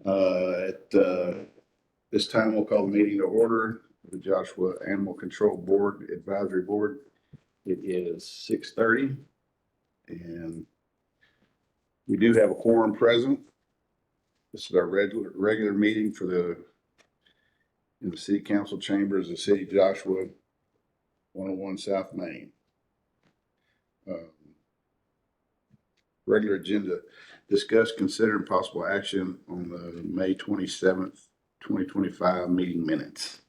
At this time, we'll call the meeting to order, the Joshua Animal Control Board Advisory Board. It is 6:30, and we do have a quorum present. This is our regular meeting in the City Council chambers of the City of Joshua, 101 South Main. Regular agenda, discuss, consider, and possible action on the May 27th, 2025 meeting minutes.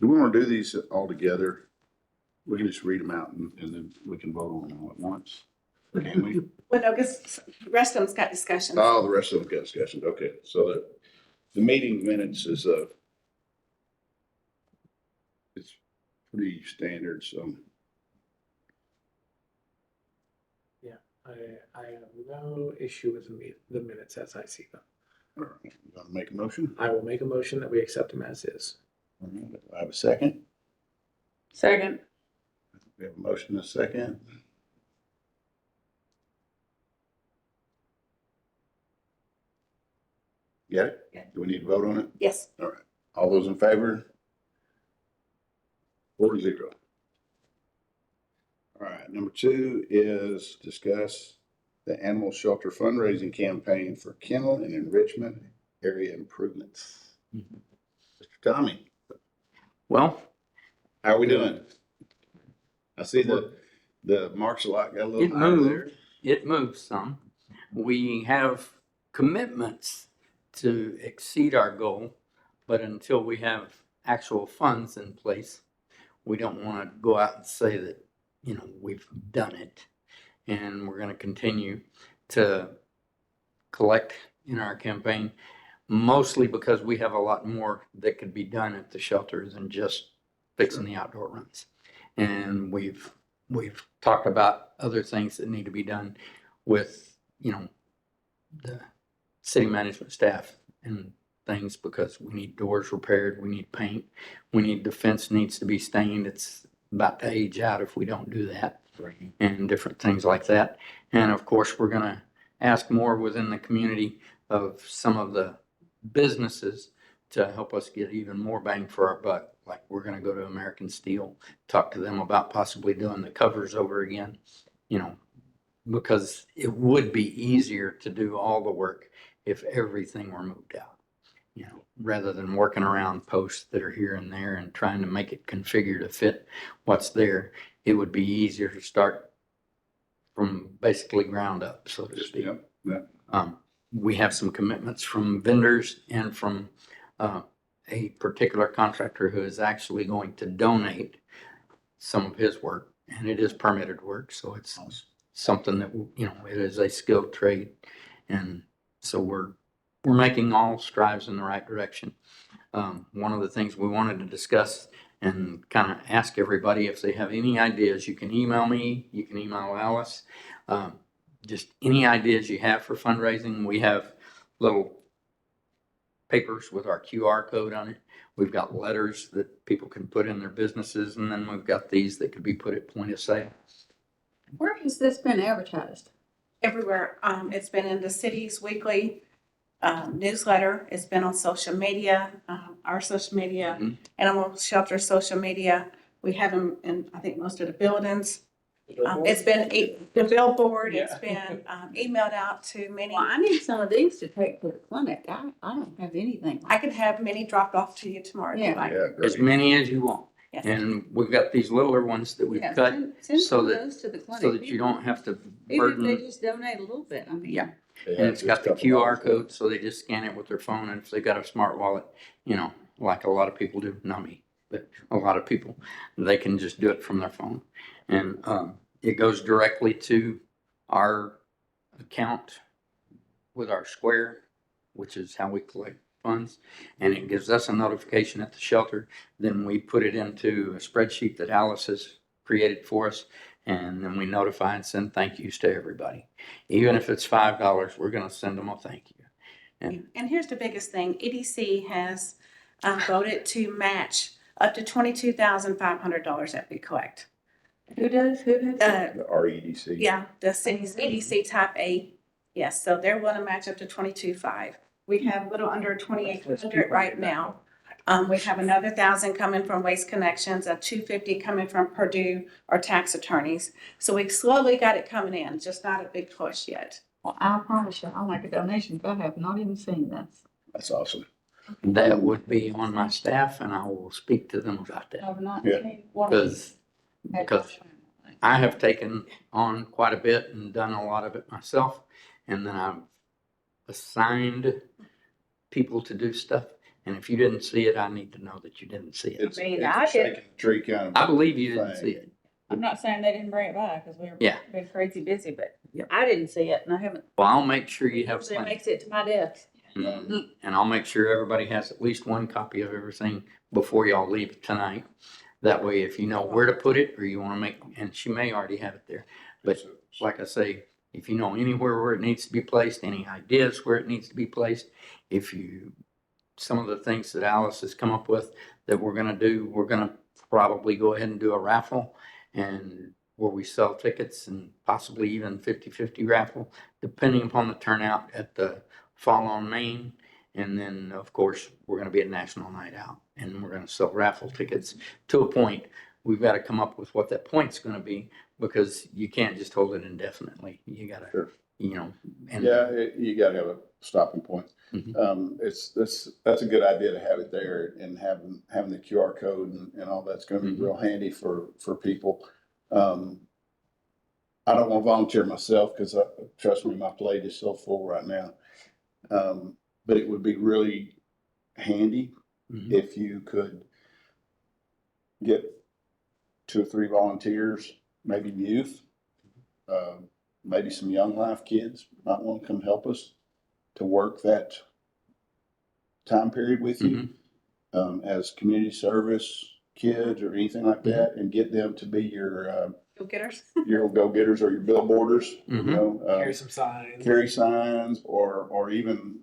Do we want to do these all together? We can just read them out and then we can vote on them all at once. Can we? Well, no, because the rest of them's got discussions. Oh, the rest of them got discussions. Okay, so the meeting minutes is it's pretty standard, so. I have no issue with the minutes as I see them. All right, you want to make a motion? I will make a motion that we accept them as is. All right, I have a second. Second. We have a motion and a second. Get it? Yeah. Do we need to vote on it? Yes. All right. All those in favor? 4-0. All right. Number 2 is discuss the animal shelter fundraising campaign for kennel and enrichment area improvements. Mr. Tommy, Well, how are we doing? I see the marks a lot got a little it higher there. moved. It moves some. We have commitments to exceed our goal, but until we have actual funds in place, we don't want to go out and say that, we've done it. And we're going to continue to collect in our campaign, mostly because we have a lot more that could be done at the shelter than just fixing the outdoor runs. And we've talked about other things that need to be done with, the city management staff and things, because we need doors repaired, we need paint, the fence needs to be stained. It's about to age out if we don't do that, and different things like that. And of course, we're going to ask more within the community of some of the businesses to help us get even more bang for our buck. Like, we're going to go to American Steel, talk to them about possibly doing the covers over again, because it would be easier to do all the work if everything were moved out, rather than working around posts that are here and there and trying to make it configure to fit what's there. It would be easier to start from basically ground up, so to speak. Yep. We have some commitments from vendors and from a particular contractor who is actually going to donate some of his work, and it is permitted work, so it's something that, it is a skilled trade. And so we're making all strides in the right direction. One of the things we wanted to discuss and kind of ask everybody if they have any ideas, you can email me, you can email Alice, just any ideas you have for fundraising. We have little papers with our QR code on it. We've got letters that people can put in their businesses, and then we've got these that could be put at point of sale. Where has this been advertised? Everywhere. It's been in the city's weekly newsletter. It's been on social media, our social media, Animal Shelter social media. We have them in, I think, most of the buildings. It's been the billboard. Yeah. It's been emailed out to many. Well, I need some of these to take to the clinic. I don't have anything. I can have many dropped off to you tomorrow. if you'd Yeah. like. Yeah, As great. many as you want. Yes. And we've got these littler ones that we've Yeah, cut send so some of that- those to the clinic. so that you don't have to Even if burden. they just donate a little bit, I mean. Yeah. Yeah, And it's got just the a couple QR dollars. code, so they just scan it with their phone, and if they got a smart wallet, like a lot of people do, not me, but a lot of people, they can just do it from their phone. And it goes directly to our account with our Square, which is how we collect funds, and it gives us a notification at the shelter. Then we put it into a spreadsheet that Alice has created for us, and then we notify and send thank yous to everybody. Even if it's $5, we're going to send them a thank you. And here's the biggest thing. EDC has voted to match up to $22,500 that we collect. Who does? Who does? The REDC. Yeah, the city's EDC type A Yes, so they're willing to match up to 22.5. We have a little under 2,800 right now. We have another 1,000 coming from Waste Connections, a 250 coming from Purdue or tax attorneys. So we slowly got it coming in, just not a big push yet. Well, I promise you, I'll make a donation, but I have not even seen this. That's awesome. That would be on my staff and I will speak to them about that. I've not Yeah. seen one. Because I have taken on quite a bit and done a lot of it myself. And then I've assigned people to do stuff. And if you didn't see it, I need to know that you didn't see it. It's, I mean, it's I a did- shaking the tree kind of. I believe you didn't see it. I'm not saying they didn't bring it by, because we've Yeah. been crazy busy, but Yep. I didn't see it, and I haven't. Well, I'll make sure you have Usually it plenty. makes it to my desk. Mhm. And I'll make sure everybody has at least one copy of everything before y'all leave tonight. That way, if you know where to put it or you want to make, and she may already have it there. But like I say, if you know anywhere where it needs to be placed, any ideas where it needs to be placed, some of the things that Alice has come up with that we're gonna do, we're gonna probably go ahead and do a raffle and where we sell tickets and possibly even 50-50 raffle, depending upon the turnout at the Fall on Main. And then, of course, we're gonna be at National Night Out and we're gonna sell raffle tickets to a point. We've got to come up with what that point's gonna be because you can't just hold it indefinitely. You gotta, Sure. and Yeah, you gotta have a stopping point. Mhm. That's a good idea to have it there and having the QR code and all that's gonna be Mhm. real handy for people. I don't wanna volunteer myself, cause trust me, my plate is so full right now. But it would be really handy Mhm. if you could get 2 or 3 volunteers, maybe youth, maybe some Young Life kids might want to come help us to work that time period with you, as community service kids or anything like that, and get them to be your Go-getters. your go-getters or your billboarders, you Mhm. know, Carry some signs. carry signs or even,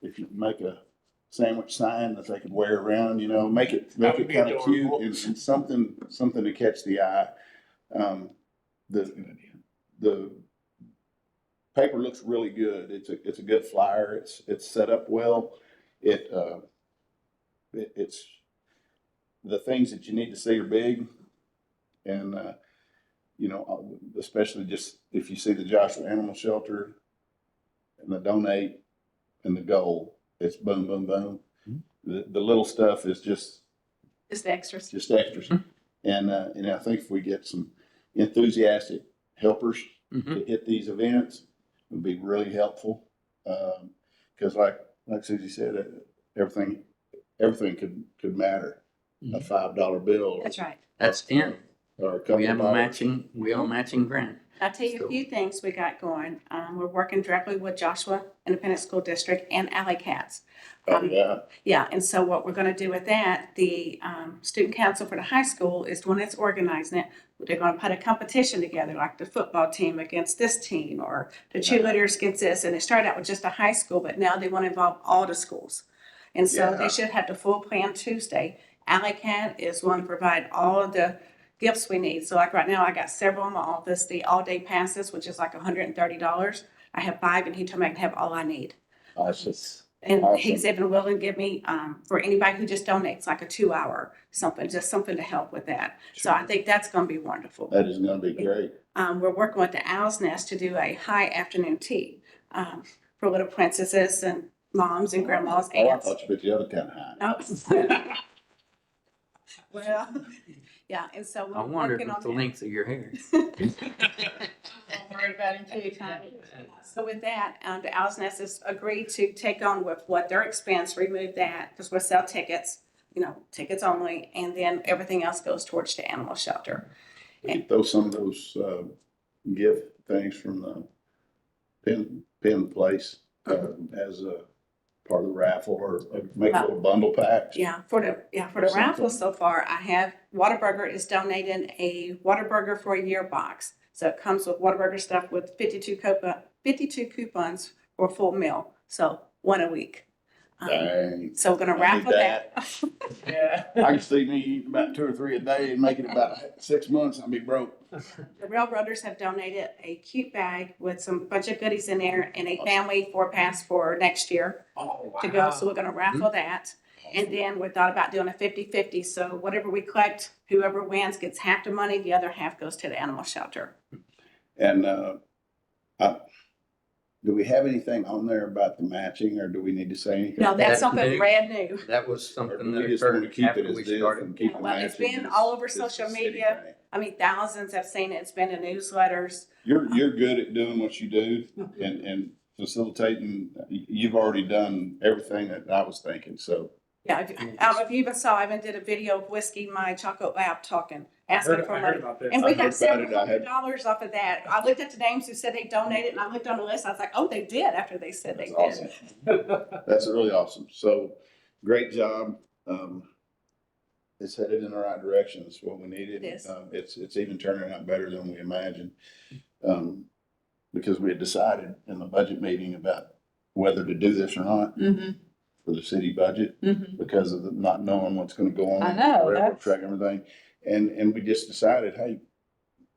if you make a sandwich sign that they could wear around, you know, make it That would be kind of cute adorable. and something to catch the eye. The paper looks really good. It's a good flyer. It's set up well. It's the things that you need to see are big, and especially just if you see the Joshua Animal Shelter and the donate and the goal, it's boom, boom, boom. The little stuff is just extras. extras. And I think if we get some enthusiastic helpers Mhm. to hit these events, it would be really helpful. Because like Susie said, everything could matter. A $5 bill. That's right. That's 10. Or a couple We have a dollars. matching grant. I'll tell you a few things we got going. We're working directly with Joshua Independent School District and Alley Cats. Oh, yeah. Yeah, and so what we're gonna do with that, the student council for the high school is the one that's organizing it. They're gonna put a competition together, like the football team against this team, or the cheerleaders against this, and it started out with just a high school, but now they wanna involve all the schools. And so Yeah. they should have the full plan Tuesday. Alley Cat is one to provide all of the gifts we need. So like right now, I got several in my office, the all-day passes, which is like $130. I have 5, and he told me I can have all I need. Awesome. And Awesome. he's even willing to give me, for anybody who just donates, like a 2-hour, just something to help with that. So I think that's gonna be wonderful. That is gonna be great. We're working with the Owl's Nest to do a high afternoon tea, for little princesses and moms and grandmas, Oh, I aunts. thought you put the other kind of high. Oh. Well, yeah, and so I we're wondered working with on the that. length of your hair. I'm worried about him too, Tommy. So with that, the Owl's Nest has agreed to take on with what their expense, remove that, because we'll sell tickets, tickets only, and then everything else goes towards the animal shelter. We could throw some of those, gift things from the pin place, as a part of the raffle, or make a little bundle packs. Yeah, for the raffle so far, I have, Whataburger is donating a Whataburger for a year box. So it comes with Whataburger stuff with 52 coupons for a full meal, so one a week. Dang. So we're gonna I need raffle that. Yeah. I can see me eating about 2 or 3 a day and make it about 6 months, I'll be broke. The Railroaders have donated a cute bag with some bunch of goodies in there and a family 4-pass for next year Oh, to go. So wow. we're gonna raffle that. And then we thought about doing a 50-50. So whatever we collect, whoever wins gets half the money, the other half goes to the animal shelter. And, do we have anything on there about the matching, or do we need to say anything? No, that's That's something new. brand new. That was Or something do that we just want to occurred keep after it as we this started. and keep the Well, it's matching been as- all over as a social city media. thing? I mean, thousands have seen it. It's been in newsletters. You're good at doing what you do and facilitating. You've already done everything that I was thinking, so. Yeah, I don't know if you even saw, I even did a video of Whiskey, my chocolate lab, talking, asking for I heard money. about this. And I we heard got about several it. I had- $100s off of that. I looked at the names who said they donated, and I looked on the list. I was like, oh, they did after they said they That's did. awesome. That's really awesome. So, great job. It's headed in the right direction. It's what we needed. It is. It's even turning out better than we imagined. Because we had decided in the budget meeting about whether to do this or not Mm-hmm. for the city budget Mm-hmm. because of the not knowing what's gonna go on. I know, the railroad that's- track and everything. And we just decided, hey,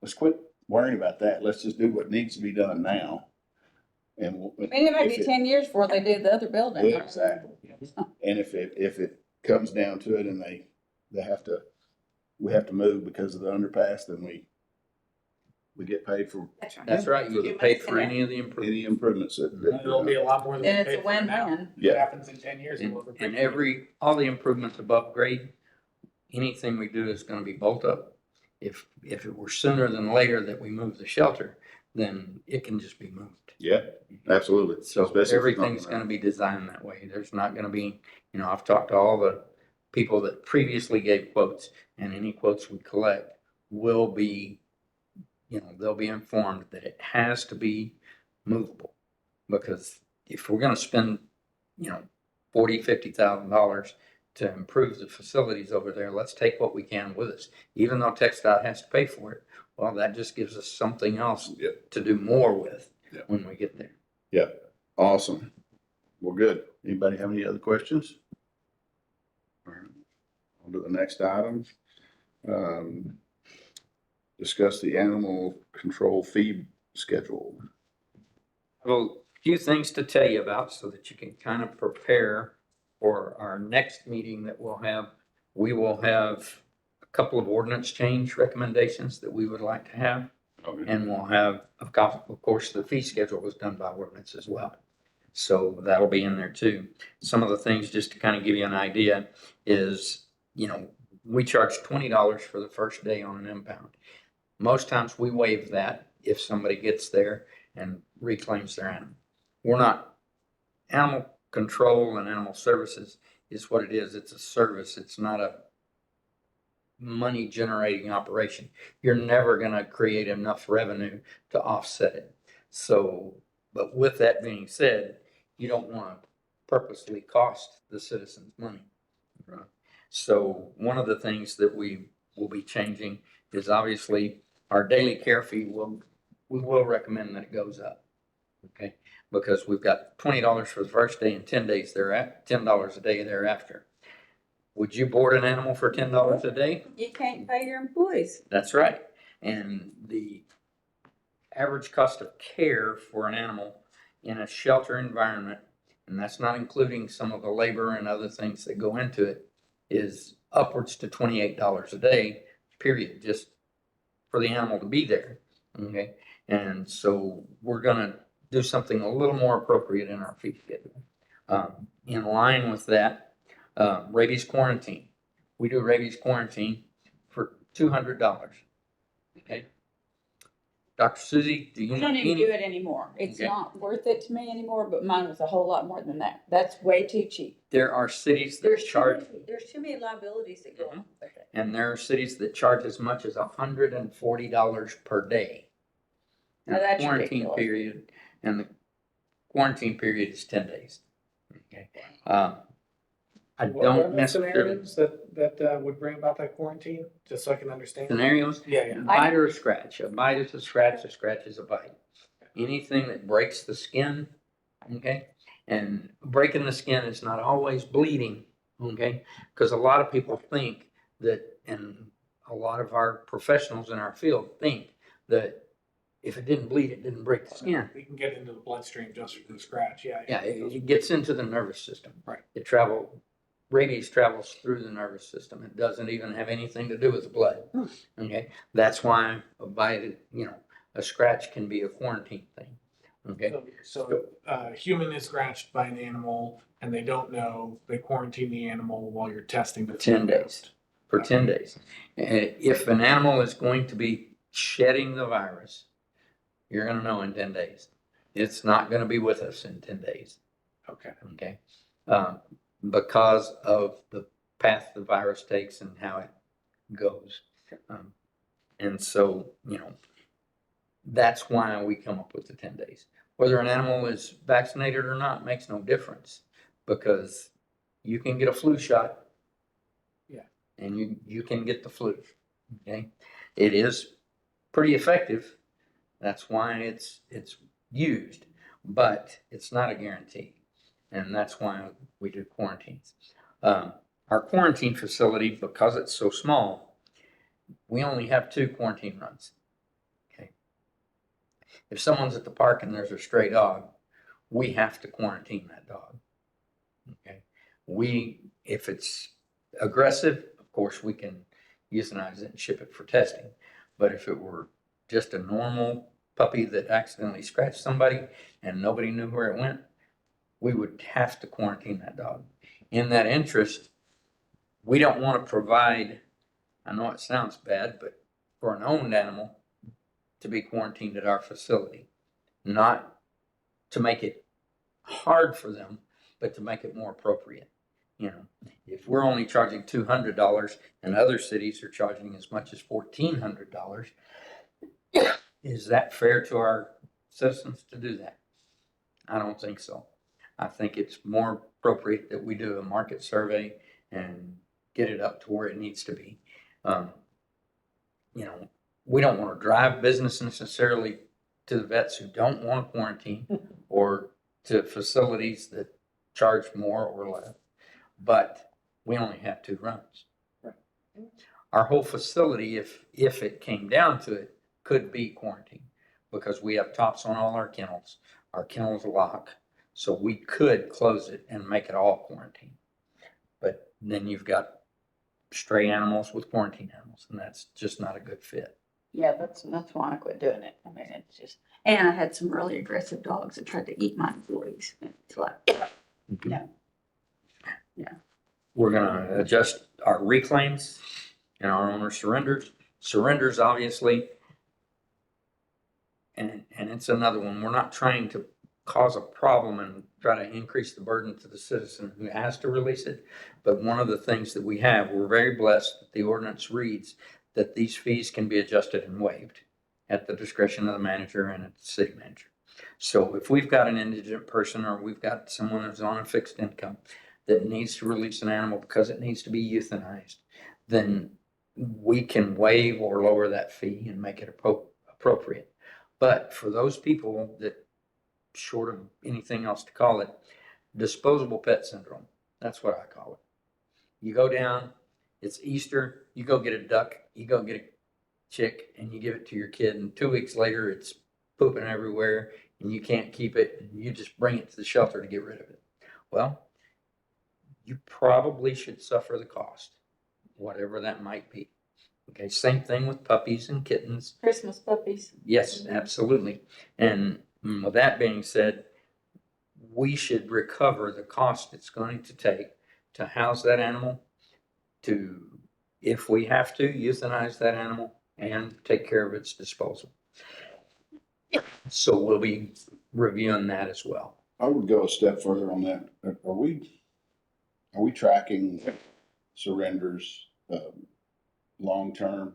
let's quit worrying about that. Let's just do what needs to be done now. And we'll. I mean, it might if be 10 years before they do the other building. Yeah, exactly. And if it comes down to it and we have to move because of the underpass, then we get paid for That's right. That's right, you get paid for any of the any improvements. improvements that. It'll be a lot more than. And we it's a paid for now. win-win. If it Yeah. happens in 10 years. And, we'll have a and big- all the improvements above grade, anything we do is gonna be bolt up. If it were sooner than later that we move the shelter, then it can just be moved. Yeah, absolutely. So Especially if it's everything's not gonna be designed that way. There's not gonna be, I've talked to all the people that previously gave quotes, and any quotes we collect will be, they'll be informed that it has to be movable. Because if we're gonna spend, $40,000-$50,000 to improve the facilities over there, let's take what we can with us. Even though TxDOT has to pay for it, well, that just gives us something else Yep. to do more with Yep. when we get there. Awesome. Well, good. Anybody have any other questions? All right. On to the next item. Discuss the animal control fee schedule. Well, a few things to tell you about so that you can kind of prepare for our next meeting that we'll have. We will have a couple of ordinance change recommendations that we would like to have. Okay. And we'll have, of course, the fee schedule was done by ordinance as well. So that'll be in there too. Some of the things, just to kind of give you an idea, is, we charge $20 for the first day on an impound. Most times we waive that if somebody gets there and reclaims their animal. We're not, animal control and animal services is what it is. It's a service. It's not a money generating operation. You're never going to create enough revenue to offset it. So, but with that being said, you don't want to purposely cost the citizens money. Right? So one of the things that we will be changing is obviously our daily care fee we will recommend that it goes up. Okay. Because we've got $20 for the first day and $10 a day thereafter. Would you board an animal for $10 a day? You can't pay your employees. That's right. And the average cost of care for an animal in a shelter environment, and that's not including some of the labor and other things that go into it, is upwards to $28 a day, period, just for the animal to be there. Okay. And so we're going to do something a little more appropriate in our fee schedule. In line with that, rabies quarantine. We do rabies quarantine for $200. Okay. Dr. Susie, do you I know don't even any? do it anymore. It's Okay. not worth it to me anymore, but mine was a whole lot more than that. That's way too cheap. There are cities that charge, There's too many liabilities that go on with it. and there are cities that charge as much as $140 per day. Now, And the that's quarantine ridiculous. period, and the quarantine period is 10 days. Okay. I What are don't the necessarily, scenarios that would bring about that quarantine, just so I can understand? scenarios, Yeah, yeah. a bite or a scratch. A bite is a scratch is a bite. Anything that breaks the skin, okay? And breaking the skin is not always bleeding, okay? Because a lot of people think that, and a lot of our professionals in our field think that if it didn't bleed, it didn't break the skin. We can get into the bloodstream just from the scratch, yeah. Yeah, it gets into the nervous system. Right. Rabies travels through the nervous system. It doesn't even have anything to do with the blood. Okay, that's why a scratch can be a quarantine thing. Okay, So, human is scratched by an animal and they don't know, they quarantine the animal while you're testing for the 10 days. For 10 days. If an animal is going to be shedding the virus, you're going to know in 10 days. It's not going to be with us in 10 days. Okay. Okay, because of the path the virus takes and how it goes. And so, that's why we come up with the 10 days. Whether an animal is vaccinated or not makes no difference, because you can get a flu shot. Yeah. And you can get the flu. Okay. It is pretty effective. That's why it's used, but it's not a guarantee. And that's why we do quarantines. Our quarantine facility, because it's so small, we only have 2 quarantine runs. Okay. If someone's at the park and there's a stray dog, we have to quarantine that dog. Okay. If it's aggressive, of course, we can euthanize it and ship it for testing. But if it were just a normal puppy that accidentally scratched somebody and nobody knew where it went, we would have to quarantine that dog. In that interest, we don't want to provide, I know it sounds bad, but for an owned animal to be quarantined at our facility, not to make it hard for them, but to make it more appropriate. If we're only charging $200 and other cities are charging as much as $1,400, is that fair to our citizens to do that? I don't think so. I think it's more appropriate that we do a market survey and get it up to where it needs to be. We don't want to drive business necessarily to the vets who don't want to quarantine or to facilities that charge more or less, but we only have 2 runs. Right. Our whole facility, if it came down to it, could be quarantined because we have tops on all our kennels. Our kennels lock, so we could close it and make it all quarantine. But then you've got stray animals with quarantine animals, and that's just not a good fit. Yeah, that's why I quit doing it. I mean, it's just, and I had some really aggressive dogs that tried to eat my employees. It's like, no. Yeah. We're gonna adjust our reclaims and our owner surrenders. Surrenders, obviously, and it's another one. We're not trying to cause a problem and try to increase the burden to the citizen who has to release it. But one of the things that we're very blessed that the ordinance reads that these fees can be adjusted and waived at the discretion of the manager and at the city manager. So if we've got an indigent person or we've got someone who's on a fixed income that needs to release an animal because it needs to be euthanized, then we can waive or lower that fee and make it appropriate. But for those people that, short of anything else to call it, disposable pet syndrome, that's what I call it. You go down, it's Easter, you go get a duck, you go get a chick, and you give it to your kid, and 2 weeks later it's pooping everywhere, and you can't keep it, and you just bring it to the shelter to get rid of it. Well, you probably should suffer the cost, whatever that might be. Okay, same thing with puppies and kittens. Christmas puppies. Yes, absolutely. And with that being said, we should recover the cost it's going to take to house that animal, to, if we have to, euthanize that animal and take care of its disposal. So we'll be reviewing that as well. I would go a step further on that. Are we tracking surrenders, long-term?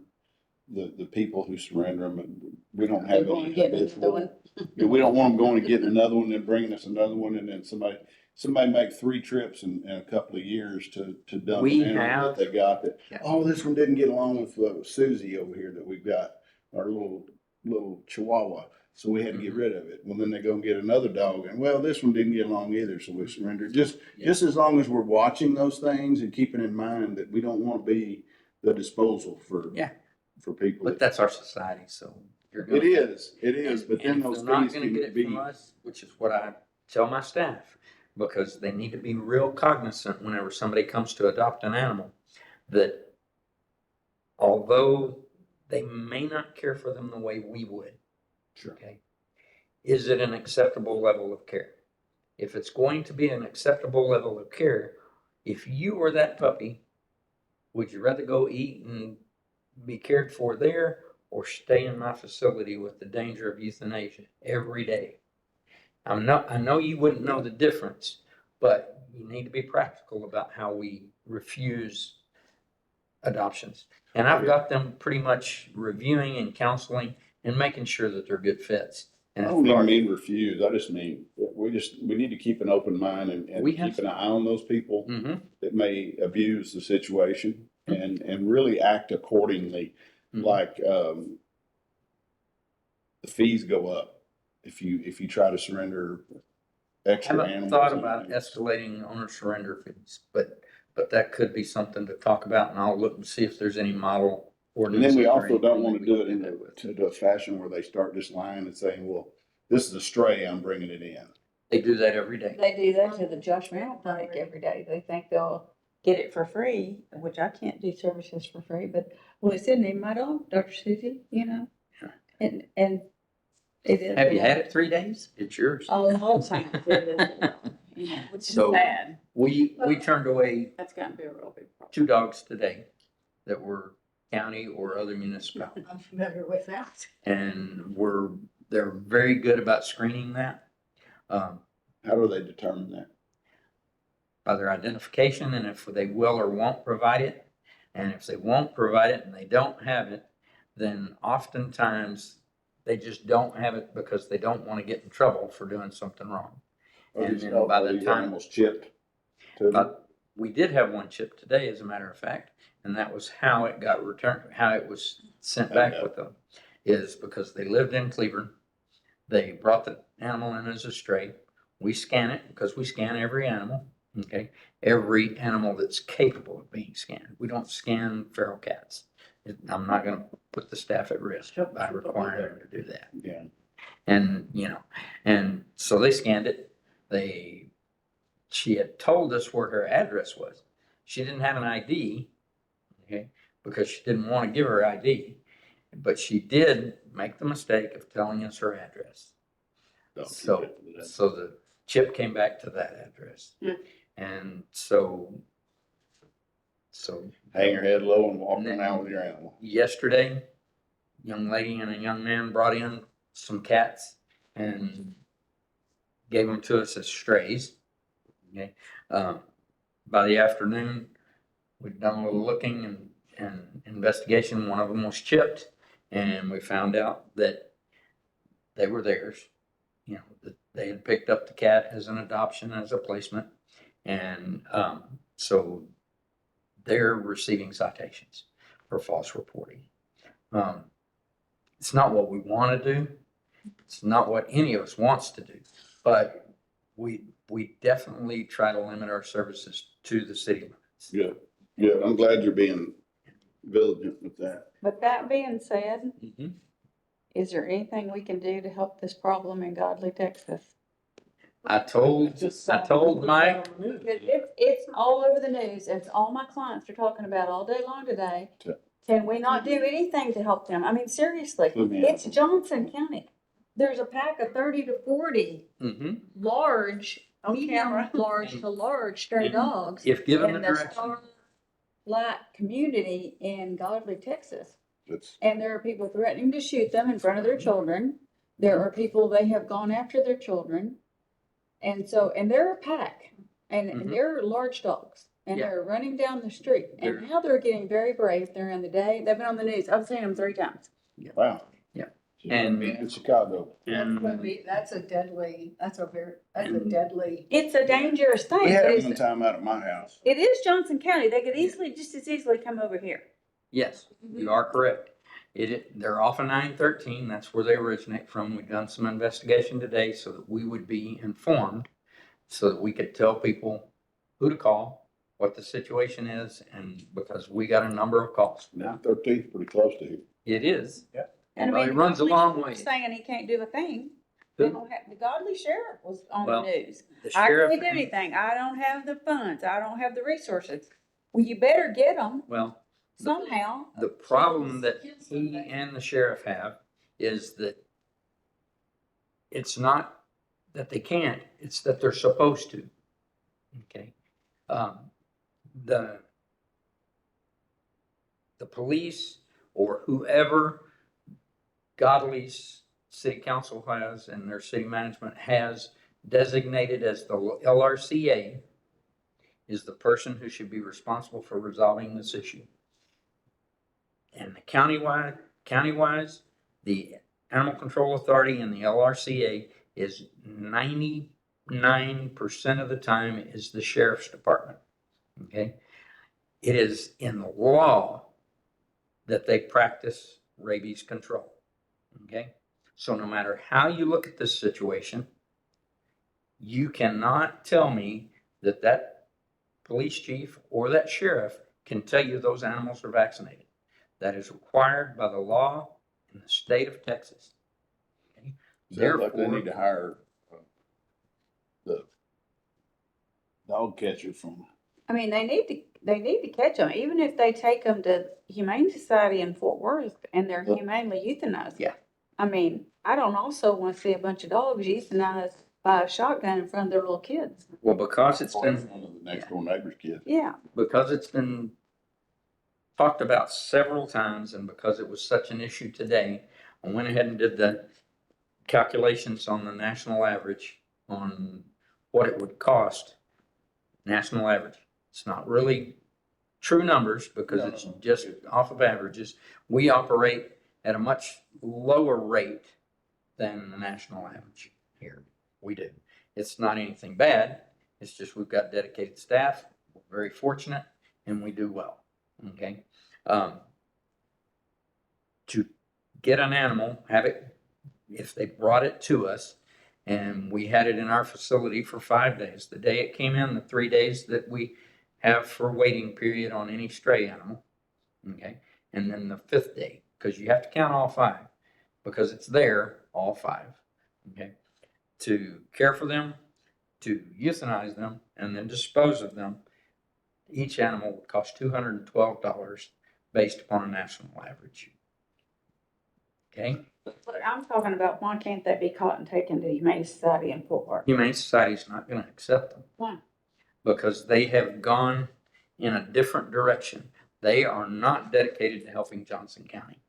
The people who surrender them, we don't have They're going any to get another habitual. one. We don't want them going to get another one and bringing us another one, and then somebody make 3 trips in a couple of years to dump We an animal have- that they got that. Yeah. Oh, this one didn't get along with Susie over here that we've got, our little Chihuahua. So we had to get rid of it. Well, then they go and get another dog and, well, this one didn't get along either, so we surrendered. Just as long as we're watching those things and keeping in mind that we don't want to be the disposal for, Yeah. for people. But that's our society, so. You're gonna- It is, but And then if those they're not fees gonna can get it be. from us, which is what I tell my staff, because they need to be real cognizant whenever somebody comes to adopt an animal, that although they may not care for them the way we would, Sure. okay, is it an acceptable level of care? If it's going to be an acceptable level of care, if you were that puppy, would you rather go eat and be cared for there or stay in my facility with the danger of euthanasia every day? I know you wouldn't know the difference, but you need to be practical about how we refuse adoptions. And I've got them pretty much reviewing and counseling and making sure that they're good fits. I And if don't they even are, mean refuse. I just mean, we need to keep an open mind and We have keep an eye on those people Mhm. that may abuse the situation and really act accordingly. Mhm. Like, the fees go up if you try to surrender extra Haven't animals. thought about escalating owner surrender fees, but that could be something to talk about, and I'll look and see if there's any model And ordinances. then we or also don't anything want that to we do can it in that with. to a fashion where they start just lying and saying, well, this is a stray, I'm bringing it in. They do that every day. They do that to the Josh Mantle Clinic every day. They think they'll get it for free, which I can't do services for free, but, well, it's in name my dog, Dr. Susie, you know? And it is. Have you had it 3 days? It's yours. A long time. You know, which is So- sad. We turned away That's gotta be a real big problem. 2 dogs today that were county or other municipalities. I'm familiar with that. And they're very good about screening that. How do they determine that? By their identification and if they will or won't provide it. And if they won't provide it and they don't have it, then oftentimes they just don't have it because they don't want to get in trouble for doing something wrong. And then by the Are these time- animals chipped? too? But we did have one chip today, as a matter of fact, and that was how it got returned, how it was sent back Okay. with them, is because they lived in Cleveland. They brought the animal in as a stray. We scan it because we scan every animal, okay? Every animal that's capable of being scanned. We don't scan feral cats. I'm not gonna put the staff at risk by requiring them to do that. Yeah. And, and so they scanned it. She had told us where her address was. She didn't have an ID, okay, because she didn't want to give her ID. But she did make the mistake of telling us her address. So the chip came back to that address. And so Hang your head low and walk around with your animal. yesterday, young lady and a young man brought in some cats and gave them to us as strays. Okay. By the afternoon, we'd done a little looking and investigation. One of them was chipped, and we found out that they were theirs. That they had picked up the cat as an adoption, as a placement, and so they're receiving citations for false reporting. It's not what we want to do. It's not what any of us wants to do, but we definitely try to limit our services to the city limits. Good. I'm glad you're being vigilant with that. But that being said, Mhm. is there anything we can do to help this problem in Godly, Texas? I told Mike, It's all over the news, and it's all my clients are talking about all day long today. Can we not do anything to help them? I mean, seriously, Let me it's Johnson County. There's a pack of 30 to 40 mhm, large, On medium, camera. large to large stray dogs if given the in the direction, Starlight community in Godly, Texas. It's, And there are people threatening to shoot them in front of their children. There are people, they have gone after their children. And they're a pack and Mhm. they're large dogs and Yeah. they're running down the street. And They're- now they're getting very brave. They're in the day. They've been on the news. I've seen them 3 times. wow. Yeah. And in Chicago. and That's a deadly, that's a deadly. It's a dangerous thing. We had It it is- one time out at my house. It is Johnson County. They could just as easily come over here. yes, you are correct. They're off of 913. That's where they originate from. We've done some investigation today so that we would be informed, so that we could tell people who to call, what the situation is, and because we got a number of calls. 913 pretty close to here. It is. And I Well, mean, it runs a the long police way. saying he can't do a thing. Who? They don't have, the godly sheriff was on Well, the news. The I sheriff. can't do anything. I don't have the funds. I don't have the resources. Well, you better get them Well, somehow. the problem that he and the sheriff have is that it's not that they can't, it's that they're supposed to. Okay. The police or whoever Godly's city council has and their city management has designated as the LRCA is the person who should be responsible for resolving this issue. And the county-wise, the Animal Control Authority and the LRCA is 99% of the time is the sheriff's department. Okay? It is in the law that they practice rabies control. Okay? So no matter how you look at this situation, you cannot tell me that that police chief or that sheriff can tell you those animals are vaccinated. That is required by the law in the state of Texas. Okay? Sounds like they Therefore, need to hire the dog catcher from. I mean, they need to catch them, even if they take them to Humane Society in Fort Worth and they're humanely euthanized. Yeah. I mean, I don't also want to see a bunch of dogs euthanized by a shotgun in front of their little kids. well, because it's been The next door neighbor's kid. Yeah. talked about several times, and because it was such an issue today, I went ahead and did the calculations on the national average on what it would cost. National average. It's not really true numbers because it's just off of averages. We operate at a much lower rate than the national average here. We do. It's not anything bad. It's just we've got dedicated staff. We're very fortunate, and we do well. Okay. To get an animal, have it, if they brought it to us, and we had it in our facility for 5 days. The day it came in, the 3 days that we have for waiting period on any stray animal. Okay. And then the 5th day, because you have to count all 5, because it's there, all 5. Okay. To care for them, to euthanize them, and then dispose of them, each animal would cost $212 based upon a national average. Okay? But I'm talking about, why can't they be caught and taken to Humane Society in Fort Worth? Humane Society's not going to accept them. Why? Because they have gone in a different direction. They are not dedicated to helping Johnson County.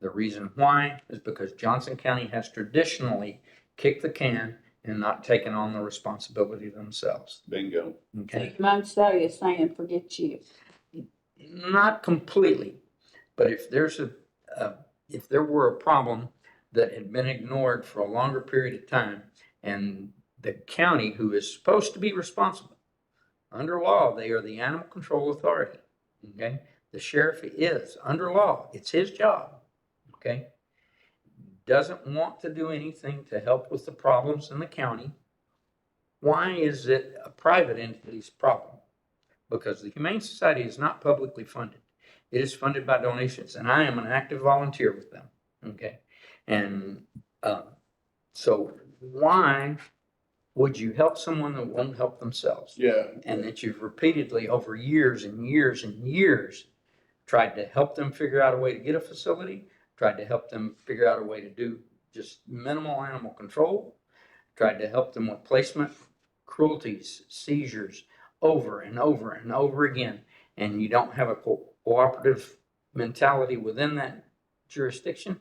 The reason why is because Johnson County has traditionally kicked the can and not taken on the responsibility themselves. Bingo. Okay? Humane Society is saying, forget you. Not completely, but if there were a problem that had been ignored for a longer period of time, and the county, who is supposed to be responsible under law, they are the Animal Control Authority. Okay, the sheriff is under law; it's his job. Okay, doesn't want to do anything to help with the problems in the county. Why is it a private entity's problem? Because the Humane Society is not publicly funded. It is funded by donations, and I am an active volunteer with them. Okay, and so why would you help someone that won't help themselves? Yeah. And that you've repeatedly, over years and years and years, tried to help them figure out a way to get a facility, tried to help them figure out a way to do just minimal animal control, tried to help them with placement, cruelties, seizures, over and over and over again, and you don't have a cooperative mentality within that jurisdiction,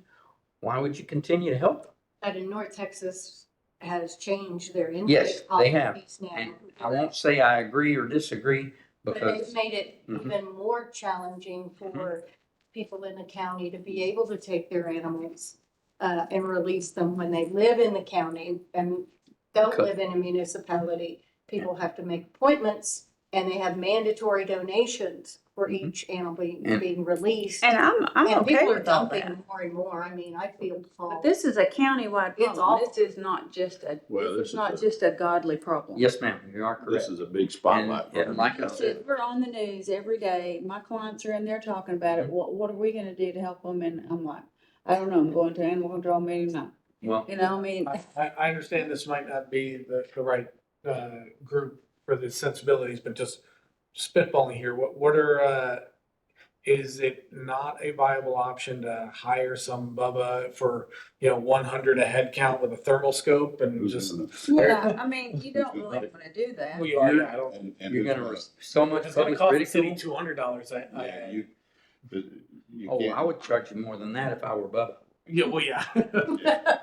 why would you continue to help them? But in North Texas has changed their Yes, intake they have. policies now. And I won't say I agree or disagree But because they've made it Mhm. even more challenging for people in the county to be able to take their animals and release them when they live in the county and don't Okay. live in a municipality. People have to make appointments and they have mandatory donations for Mhm. each animal And- being released. And I'm And okay people are with all that. dumping more and more. I mean, I feel But fall. this is a countywide It's problem. awful. This is not just a, Well, this this is is not a- just a godly problem. Yes, ma'am, you are correct. This is a big spotlight. And- and like I This said- is- We're on the news every day. My clients are in there talking about it. What are we gonna do to help them? And I'm like, I don't know. I'm going to animal control meeting now. Well, You know, I mean, I understand this might not be the right, group for the sensibilities, but just spitballing here, what are, is it not a viable option to hire some Bubba for, 100 a head count with a thermal scope and Who's just? gonna- yeah, I mean, you don't really wanna do that. Well, you are, yeah, I don't. and you're who's gonna, so much It's gonna public cost the city ridicule. $200. Yeah, you Oh, can't. I would charge you more than that if I were Bubba. Yeah, well, yeah.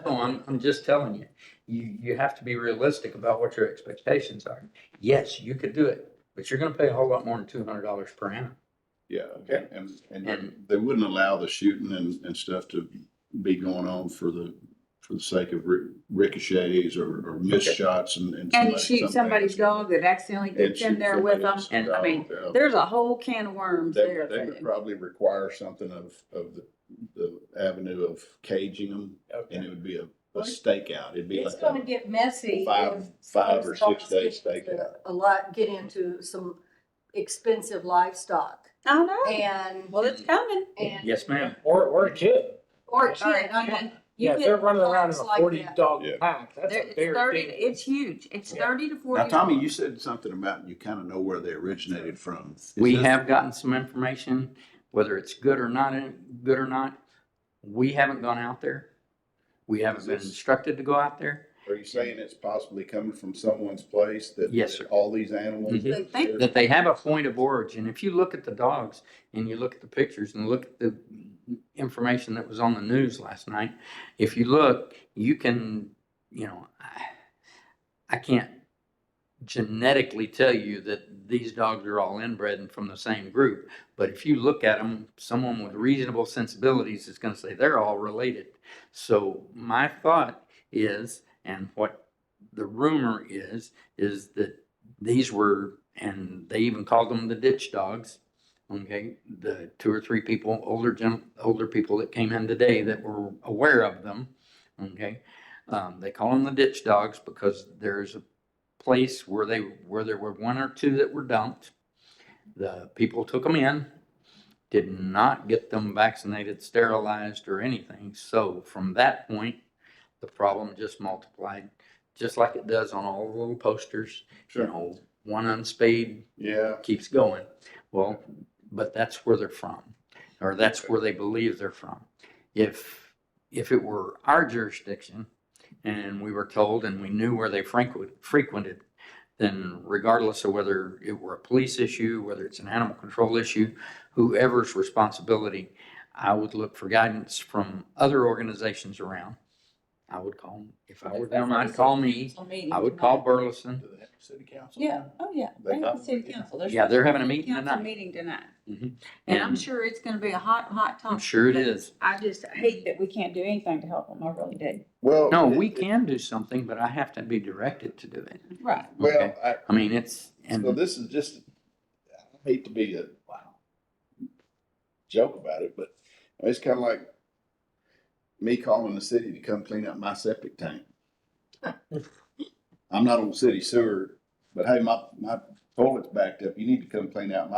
No, I'm just telling you, you have to be realistic about what your expectations are. Yes, you could do it, but you're gonna pay a whole lot more than $200 per annum. Yeah, Okay. and And- they wouldn't allow the shooting and stuff to be going on for the sake of ricochets or missed shots and. And you shoot somebody's dog that accidentally gets in there with them. And I mean, there's a whole can of worms there. They would probably require something of the avenue of caging them, and it would be a stakeout. It'd be It's like gonna a get messy. five if or those 6 day dogs get into stakeout. get into some expensive livestock I know. and. Well, it's coming. And, Yes, ma'am. Or a kid. or a kid, I mean. you Yeah, if get they're running around in dogs a like 40 that. dog Yeah. pack, that's There- a It's very 30, big. it's huge. It's Yeah. 30 to 40. Now, Tommy, dogs. you said something about you kind of know where they originated from. Is We this- have gotten some information, whether it's good or not, we haven't gone out there. We haven't been Is this- instructed to go out there. Are you saying it's possibly coming from someone's place that? Yes, sir. All these animals? Mhm. They think That they have a point of origin. If you look at the dogs and you look at the pictures and look at the information that was on the news last night, if you look, you can, I can't genetically tell you that these dogs are all inbred and from the same group. But if you look at them, someone with reasonable sensibilities is going to say they're all related. So my thought is, and what the rumor is that these were, and they even called them the ditch dogs. Okay, the 2 or 3 people, older people that came in today that were aware of them. Okay, they call them the ditch dogs because there's a place where there were 1 or 2 that were dumped. The people took them in, did not get them vaccinated, sterilized, or anything. So from that point, the problem just multiplied, just like it does on all the little posters. Sure. One unspayed Yeah, keeps going. Well, but that's where they're from, or that's where they believe they're from. If it were our jurisdiction and we were told and we knew where they frequented, then regardless of whether it were a police issue, whether it's an animal control issue, whoever's responsibility, I would look for guidance from other organizations around. I would call them. If I were them, I'd call me. I would call Burleson. to the city council. Yeah, oh yeah, They they have a come. city council. There's Yeah, they're having a city meeting council tonight. meeting tonight. Mhm. And I'm And- sure it's gonna be a hot topic. I'm sure it but is. I just hate that we can't do anything to help them. I really do. Well. No, we can do something, but I have to be directed to do it. Right. Well, Okay. I mean, it's, so and this is just, I hate to be a joke about it, but it's kind of like me calling the city to come clean up my septic tank. I'm not on city sewer, but hey, my toilet's backed up. You need to come clean out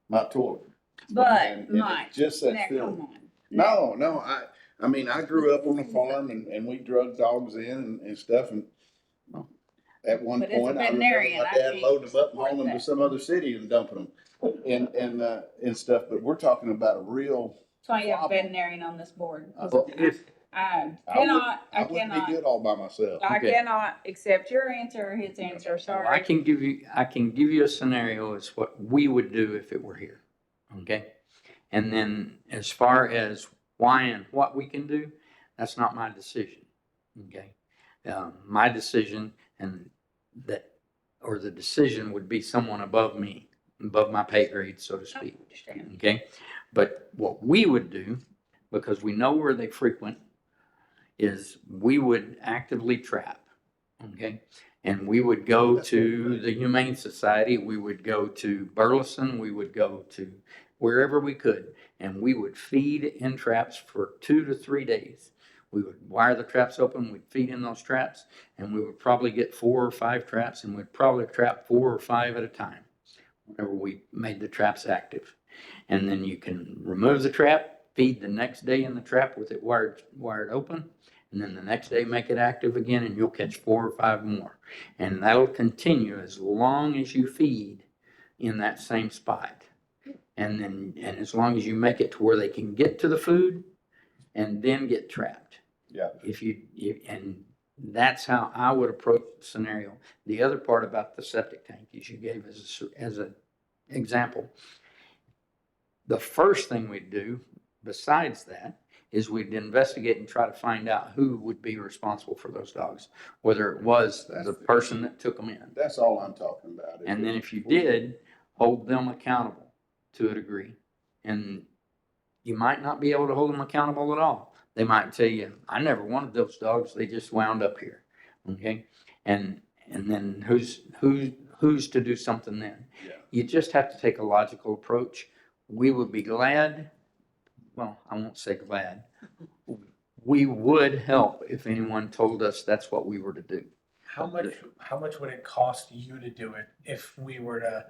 my toilet. But And it Mike, just that now feeling. come on. No, I mean, I grew up on a farm and we drug dogs in and stuff and at one But it's a point, I remember veterinarian. my I dad can't loading them up and support hauling them to that. some other city and dumping them and stuff, but we're talking about a real. That's why you have a problem. veterinarian on this board. Well, if, I I cannot, I wouldn't cannot, be good all by myself. I Okay. cannot accept your answer or his answer, I sorry. can give you a scenario as what we would do if it were here. Okay? And then as far as why and what we can do, that's not my decision. Okay? My decision or the decision would be someone above me, above my pay grade, so to I speak. understand. Okay? But what we would do, because we know where they frequent, is we would actively trap. Okay? And we would go to the Humane Society, we would go to Burleson, we would go to wherever we could, and we would feed in traps for 2 to 3 days. We would wire the traps open, we'd feed in those traps, and we would probably get 4 or 5 traps, and we'd probably trap 4 or 5 at a time whenever we made the traps active. And then you can remove the trap, feed the next day in the trap with it wired open, and then the next day make it active again, and you'll catch 4 or 5 more. And that'll continue as long as you feed in that same spot. And as long as you make it to where they can get to the food and then get trapped. Yeah. And that's how I would approach the scenario. The other part about the septic tank is you gave as an example. The first thing we'd do besides that is we'd investigate and try to find out who would be responsible for those dogs, whether it was the person that took them in. That's all I'm talking about. And then if you did, hold them accountable to a degree. And you might not be able to hold them accountable at all. They might tell you, I never wanted those dogs, they just wound up here. Okay? And then who's to do something then? Yeah. You just have to take a logical approach. We would be glad, well, I won't say glad. We would help if anyone told us that's what we were to do. How much would it cost you to do it if we were to,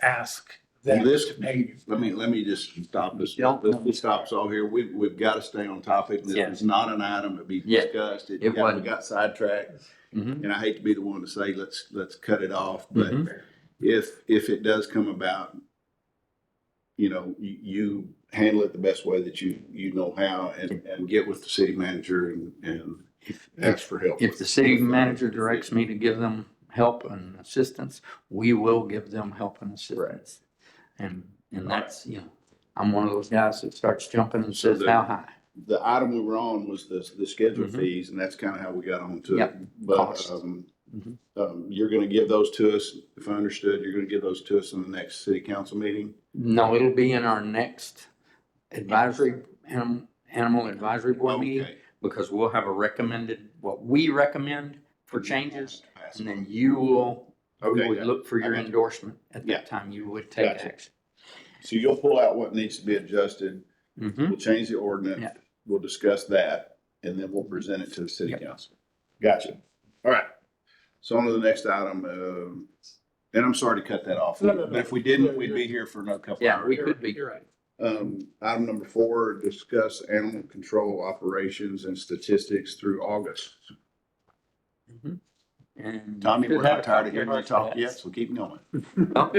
ask them This, to pay you? let me just stop this. Don't- This stops all here. We've got to stay on topic. This Yes. is not an item to be Yeah, discussed. it We wasn't. got sidetracked. Mhm. And I hate to be the one to say, let's cut it off, but Mhm. if it does come about, you handle it the best way that you know how and get with the city manager and ask for help. If the city manager directs me to give them help and assistance, we will give them help and assistance. And that's, I'm one of those guys that starts jumping and So says, how high? The item we were on was the schedule Mhm. fees, and that's kind of how we got onto it. Yep. But, Costs. Mhm. you're gonna give those to us, if I understood, you're gonna give those to us in the next city council meeting? No, it'll be in our next animal advisory board meeting, Okay. because we'll have what we recommend for changes, and then you Okay, would yeah. look for I your got you. endorsement at Yeah. that time. You would take Gotcha. action. So you'll pull out what needs to be adjusted, Mhm. we'll change the ordinance, Yeah. we'll discuss that, and then we'll present it to the city Yep. council. Gotcha. All right. So on to the next item, and I'm sorry to cut that off, No. but if we didn't, we'd be here for another couple Yeah, hours. we could be. You're right. Item number 4, discuss animal control operations and statistics through August. And Tommy, you we're should have not a tired of copy hearing our you talk stats. yet, so keep going. Well,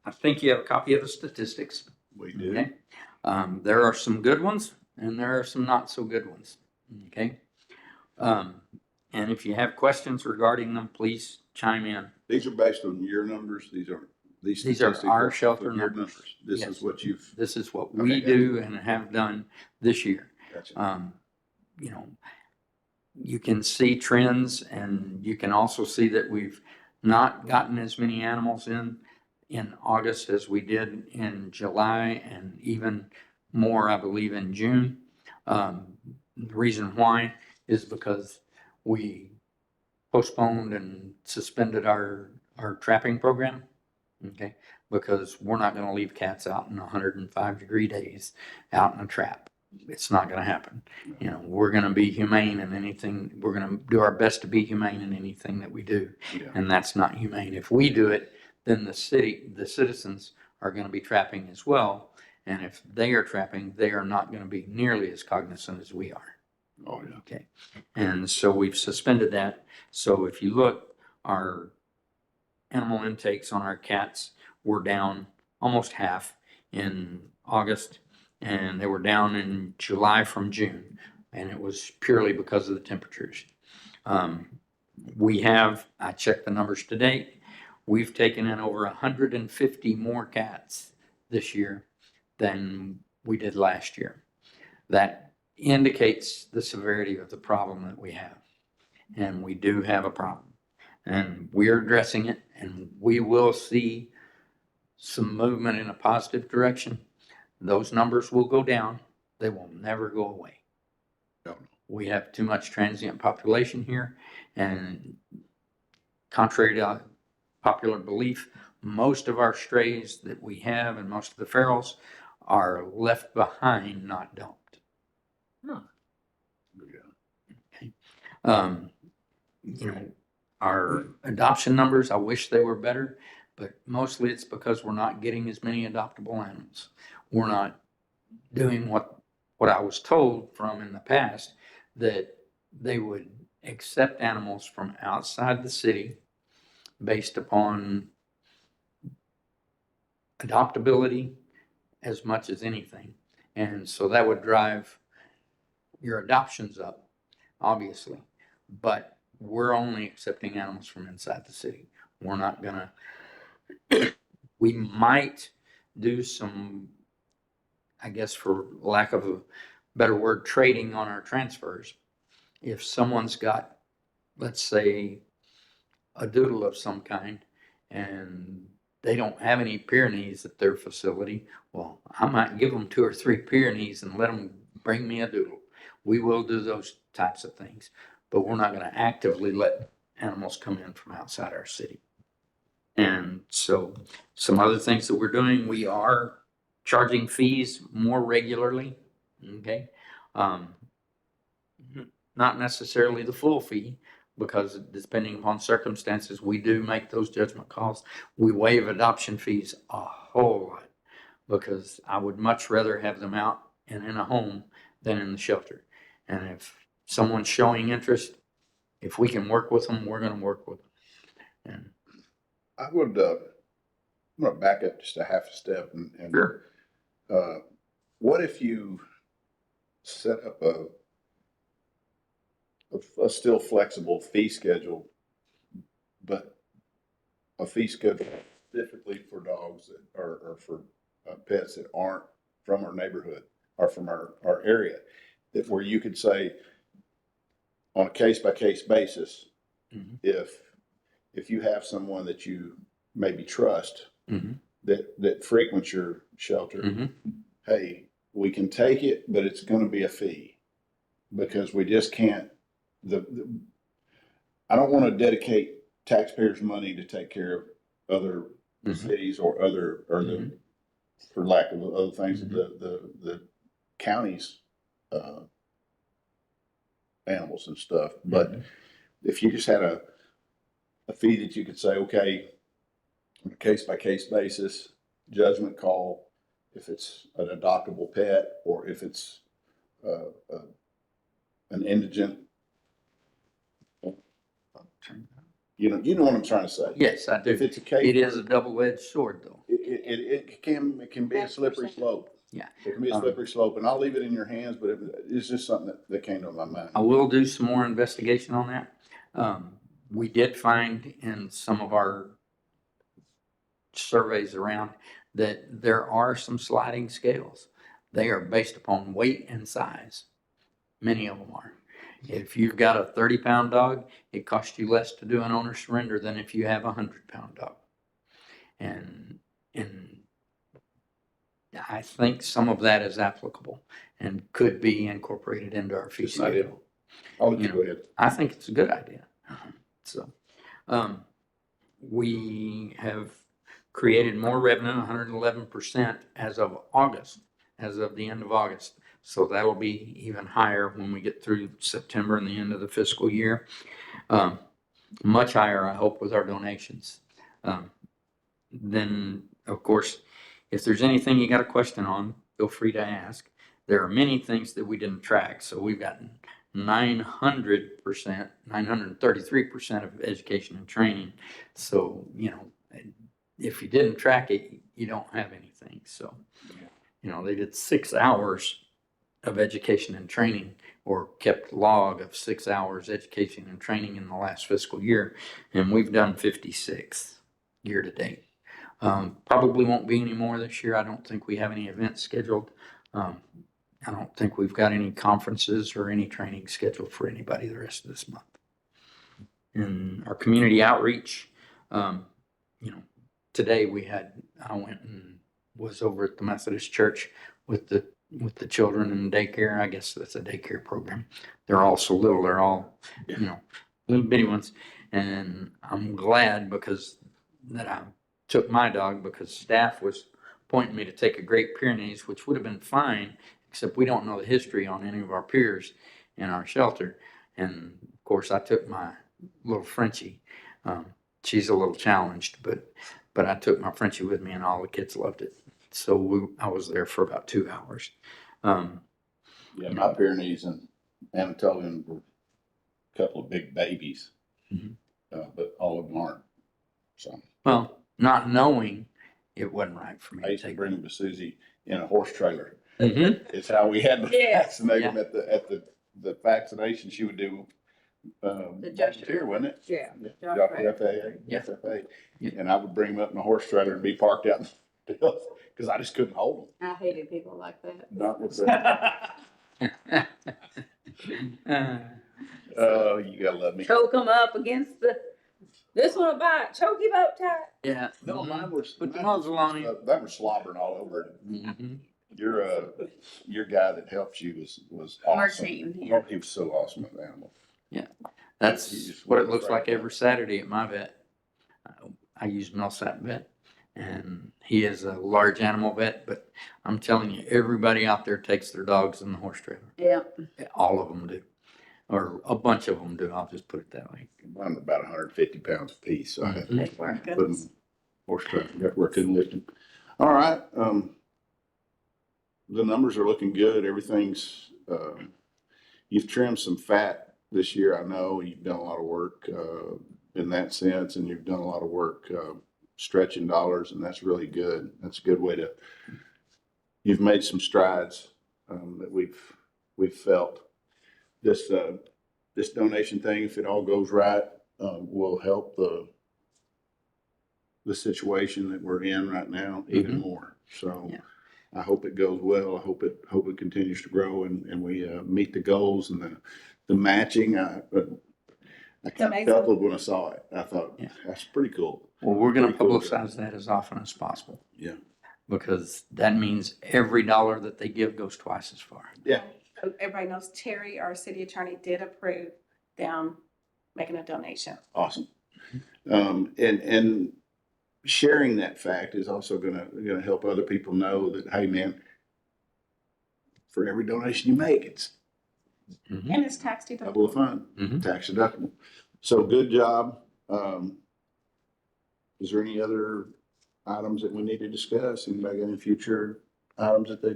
I think you have a copy of the statistics. We do. Okay. There are some good ones and there are some not so good ones. Okay. And if you have questions regarding them, please chime in. These are based on your numbers. These are These are our shelter your numbers. This Yes. is what you've. This is what Okay, we gotcha. do and have done this year. Gotcha. You can see trends, and you can also see that we've not gotten as many animals in August as we did in July, and even more, I believe, in June. The reason why is because we postponed and suspended our trapping program. Okay, because we're not going to leave cats out in 105-degree days out in a trap. It's not going to happen. We're going to be humane in anything. We're going to do our best to be humane in anything that we do. Yeah. And that's not humane. If we do it, then the citizens are going to be trapping as well. And if they are trapping, they are not going to be nearly as cognizant as we are. Oh, yeah. Okay. And so we've suspended that. So if you look, our animal intakes on our cats were down almost half in August, and they were down in July from June, and it was purely because of the temperatures. I checked the numbers to date, we've taken in over 150 more cats this year than we did last year. That indicates the severity of the problem that we have. And we do have a problem. And we're addressing it, and we will see some movement in a positive direction. Those numbers will go down. They will never go away. No. we have too much transient population here, and contrary to popular belief, most of our strays that we have and most of the ferals are left behind, not dumped. Okay. You know, our adoption numbers, I wish they were better, but mostly it's because we're not getting as many adoptable animals. We're not doing what I was told from in the past, that they would accept animals from outside the city based upon adoptability as much as anything. And so that would drive your adoptions up, obviously. But we're only accepting animals from inside the city. We're not gonna, we might do some, I guess for lack of a better word, trading on our transfers. If someone's got, let's say, a doodle of some kind and they don't have any Pyrenees at their facility, well, I might give them 2 or 3 Pyrenees and let them bring me a doodle. We will do those types of things, but we're not going to actively let animals come in from outside our city. And so some other things that we're doing, we are charging fees more regularly. Okay. Not necessarily the full fee, because depending upon circumstances, we do make those judgment calls. We waive adoption fees a whole lot because I would much rather have them out and in a home than in the shelter. And if someone's showing interest, if we can work with them, we're going to work with them. And I would, I'm gonna back up just a half a step and, sure. What if you set up a still flexible fee schedule, but a fee schedule specifically for dogs that or for pets that aren't from our neighborhood or from our area, that where you could say on a case by case basis, Mhm. if you have someone that you maybe trust Mhm. that frequents your shelter, Mhm. hey, we can take it, but it's going to be a fee because we just can't. I don't want to dedicate taxpayers' money to take care of other Mhm. cities or other or the, Mhm. for lack of other things, Mhm. the counties animals and stuff. But Mhm. if you just had a fee that you could say, okay, on a case by case basis, judgment call, if it's an adoptable pet or if it's uh, uh, an indigent, you know what I'm trying to say. Yes, I do. If it's a case, It is a double-edged sword, though. it can be a slippery slope. Yeah. It can be a slippery slope, and I'll leave it in your hands. But it's just something that came to my mind. I will do some more investigation on that. We did find in some of our surveys around that there are some sliding scales. They are based upon weight and size. Many of them are. If you've got a 30-pound dog, it costs you less to do an owner surrender than if you have a 100-pound dog. And I think some of that is applicable and could be incorporated into our fee Just an idea. schedule. I'll let You you know, go ahead. I think it's a good idea. So, we have created more revenue, 111% as of August, as of the end of August. So that'll be even higher when we get through September and the end of the fiscal year. Much higher, I hope, with our donations. Then, of course, if there's anything you got a question on, feel free to ask. There are many things that we didn't track. So we've got 900%, 933% of education and training. So, if you didn't track it, you don't have anything. So, they did 6 hours of education and training, or kept log of 6 hours education and training in the last fiscal year. And we've done 56 year to date. Probably won't be any more this year. I don't think we have any events scheduled. I don't think we've got any conferences or any training scheduled for anybody the rest of this month. And our community outreach, today I went and was over at the Methodist Church with the with the children in daycare. I guess that's a daycare program. They're all so little. They're all, you know, little bitty ones. And I'm glad because that I took my dog because staff was pointing me to take a Great Pyrenees, which would have been fine, except we don't know the history on any of our peers in our shelter. And of course, I took my little Frenchie. She's a little challenged, but I took my Frenchie with me, and all the kids loved it. So I was there for about 2 hours. Yeah, my Pyrenees and Anatolian were a couple of big babies, Mhm. but all of them aren't. So Well, not knowing it wasn't right for me I to used to take bring them to Susie in a horse trailer. them. It's how we had to Yeah. vaccinate them at the vaccination she would do. The Joshua. Volunteer, wasn't it? Yeah. Joshua FAA, Yeah. FFA. Yeah. And I would bring them up in a horse trailer and be parked out in the field because I just couldn't hold them. I hated people like that. Not with the, oh, you gotta love me. Choke them up against this one about, choke him up tight. Yeah. No, mine was. Put the mine was- muzzle on him. That was slobbering all over it. Mhm. Your guy that helped you was awesome. Martine, yeah. He was so awesome with animals. That's what it looks like every Saturday at my vet. I use Millsap Vet, and he is a large animal vet, but I'm telling you, everybody out there takes their dogs in the horse trailer. Yeah. All of them do, or a bunch of them do. I'll just put it that way. Mine were about 150 pounds a piece, so I had to Mhm. My put them goodness. in horse trailer. Got where I couldn't lift them. All right, the numbers are looking good. Everything's, you've trimmed some fat this year. I know you've done a lot of work, in that sense, and you've done a lot of work, stretching dollars, and that's really good. That's a good way to, you've made some strides, that we've felt. This donation thing, if it all goes right, will help the situation that we're in right now even more. So Yeah. I hope it goes well. I hope it continues to grow and we meet the goals and the matching. I kind of amazing. felt it when I saw it. I thought, Yeah. that's pretty cool. Well, we're going to Pretty cool. publicize that as often as possible. Yeah. Because that means every dollar that they give goes twice as far. Yeah. So everybody knows Terry, our city attorney, did approve them making a donation. Awesome. And sharing that fact is also gonna help other people know that, hey, man, for every donation you make, it's Mhm. And it's tax double deductible. the fund, Mhm. tax deductible. So good job. Is there any other items that we need to discuss? Anybody got any future items that they,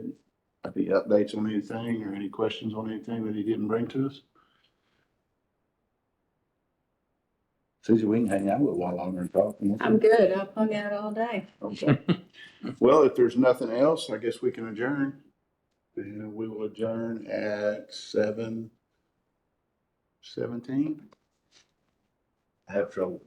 any updates on anything or any questions on anything that he didn't bring to us? Susie, we can hang out a while longer and talk. I'm good. I've hung out all day. Okay. Well, if there's nothing else, I guess we can adjourn. And we will adjourn at 7:17. I have trouble.